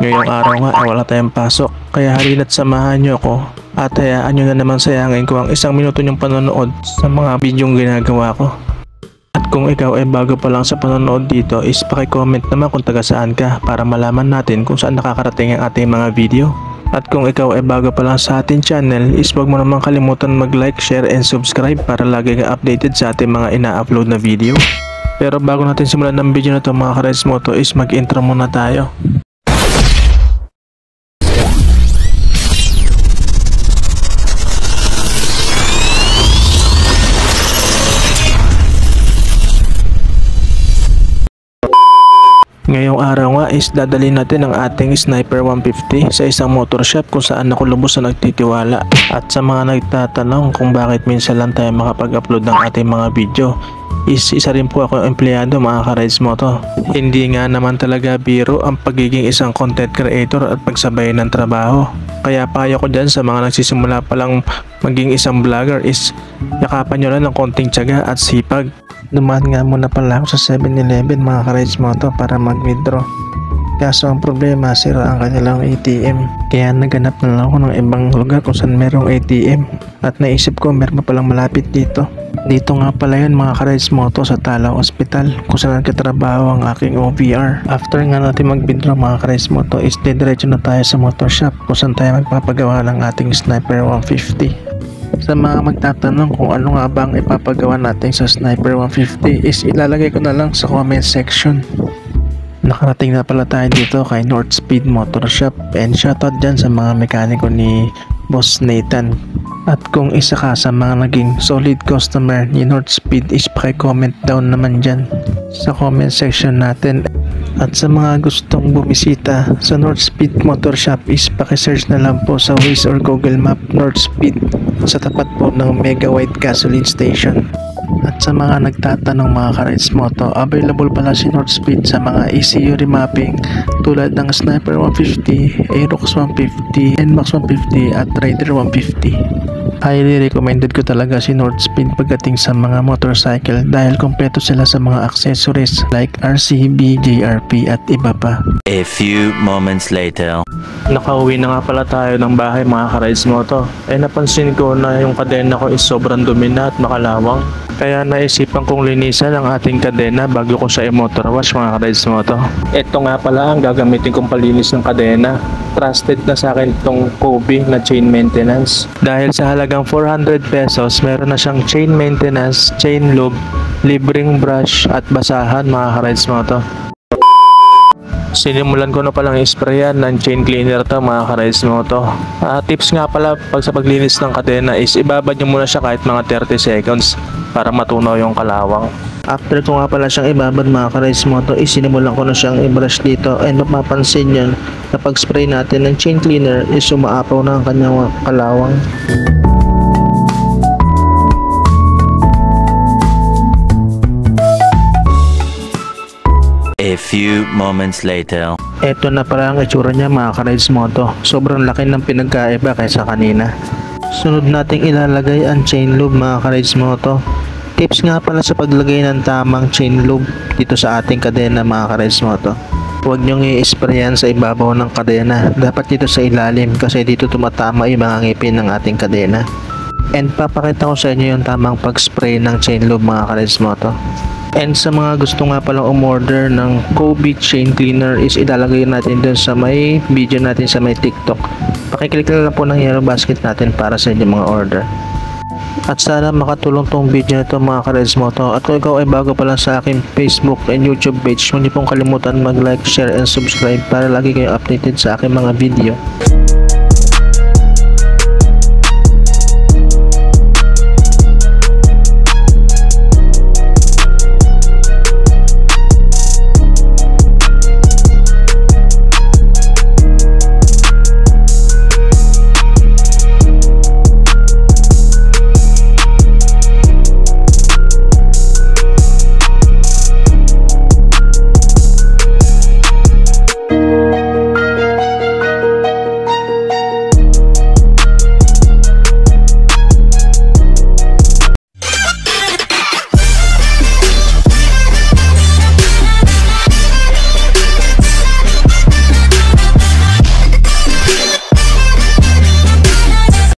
Ngayong araw nga ay wala tayong pasok, kaya halina't samahan nyo ako at hayaan nyo na naman sayangin ko ang 1 minuto nyong panonood sa mga bidyong ginagawa ko. At kung ikaw ay bago pa lang sa panonood dito is paki-comment naman kung taga saan ka para malaman natin kung saan nakakarating ang ating mga video. At kung ikaw ay bago pa lang sa ating channel is huwag mo naman kalimutan mag-like, share and subscribe para lagi ka updated sa ating mga ina-upload na video. Pero bago natin simulan ng video na to mga ka-Rides Moto is mag-intro muna tayo. Ngayong araw nga is dadalhin natin ang ating Sniper 150 sa isang motor shop kung saan ako lubos na nagtitiwala. At sa mga nagtatanong kung bakit minsan lang tayo makapag-upload ng ating mga video, is isa rin po ako empleyado mga ka-Rides Moto. Hindi nga naman talaga biro ang pagiging isang content creator at pagsabay ng trabaho. Kaya payo ko dyan sa mga nagsisimula pa lang maging isang vlogger is yakapan nyo lang ng konting tiyaga at sipag. Dumaan nga muna pala ako sa 7-Eleven mga ka-Rides Moto para mag-withdraw. Kaso ang problema, sira ang kanilang ATM. Kaya naganap na lang ako ng ibang lugar kung saan merong ATM. At naisip ko meron pa palang malapit dito. Dito nga pala yun mga ka-Rides Moto sa Talaw Hospital kung saan nagkatrabaho ang aking OVR. After nga natin mag-withdraw mga ka-Rides Moto is diretso na tayo sa motor shop kung saan tayo magpapagawa ng ating Sniper 150. Sa mga magtatanong kung ano nga ba ang ipapagawa natin sa Sniper 150 is ilalagay ko na lang sa comment section. Nakarating na pala tayo dito kay North Speed Motor Shop and shoutout dyan sa mga mekaniko ni Boss Nathan. At kung isa ka sa mga naging solid customer ni North Speed is paki-comment down naman dyan sa comment section natin. At sa mga gustong bumisita sa North Speed Motor Shop is paki-search na lang po sa Waze or Google Map North Speed sa tapat po ng Mega White Gasoline Station. At sa mga nagtatanong mga ka-Rides Moto, available pala si North Speed sa mga ECU remapping tulad ng Sniper 150, Aerox 150, NMAX 150 at Raider 150. Highly recommended ko talaga si North Speed pagdating sa mga motorcycle dahil kompleto sila sa mga accessories like RCB, JRP at iba pa. A few moments later. Nakauwi na nga pala tayo ng bahay mga ka-Rides Moto. Napansin ko na yung kadena ko is sobrang dumi na at makalawang. Kaya naisipan kong linisan ang ating kadena bago ko siya i-motor wash mga ka-Rides Moto. Ito nga pala ang gagamitin kong palinis ng kadena. Trusted na sa akin itong Kobe na chain maintenance. Dahil sa halagang 400 pesos, meron na siyang chain maintenance, chain lube, libreng brush at basahan mga ka-Rides Moto. Sinimulan ko na palang isprayan ng chain cleaner to mga ka-Rides Moto. Tips nga pala pag sa paglinis ng kadena is ibabad nyo muna siya kahit mga 30 seconds para matunaw yung kalawang. After ko nga pala siyang ibabad mga ka-Rides Moto is sinimulan ko na siyang i-brush dito and mapapansin nyo na pag spray natin ng chain cleaner is umaapaw na ang kanyang kalawang. A few moments later. Eto na pala ang itsura niya mga ka-Rides Moto. Sobrang laki ng pinagkaiba kaysa kanina. Sunod nating ilalagay ang chain lube mga ka-Rides Moto. Tips nga pala sa paglagay ng tamang chain lube dito sa ating kadena mga ka-Rides Moto. Huwag nyong i-sprayan sa ibabaw ng kadena. Dapat dito sa ilalim kasi dito tumatama yung mga ngipin ng ating kadena. And papakita ko sa inyo yung tamang pag-spray ng chain lube mga ka-Rides Moto. And sa mga gusto nga palang umorder ng Kobe chain cleaner is ilalagay natin dun sa may video natin sa may TikTok. Pakiclick na lang po ng yellow basket natin para sa inyong mga order. At sana makatulong tong video na ito mga ka-Rides Moto. At kung ikaw ay bago pa lang sa aking Facebook and YouTube page, huwag niyo pong kalimutan mag-like, share and subscribe para lagi kayo updated sa aking mga video.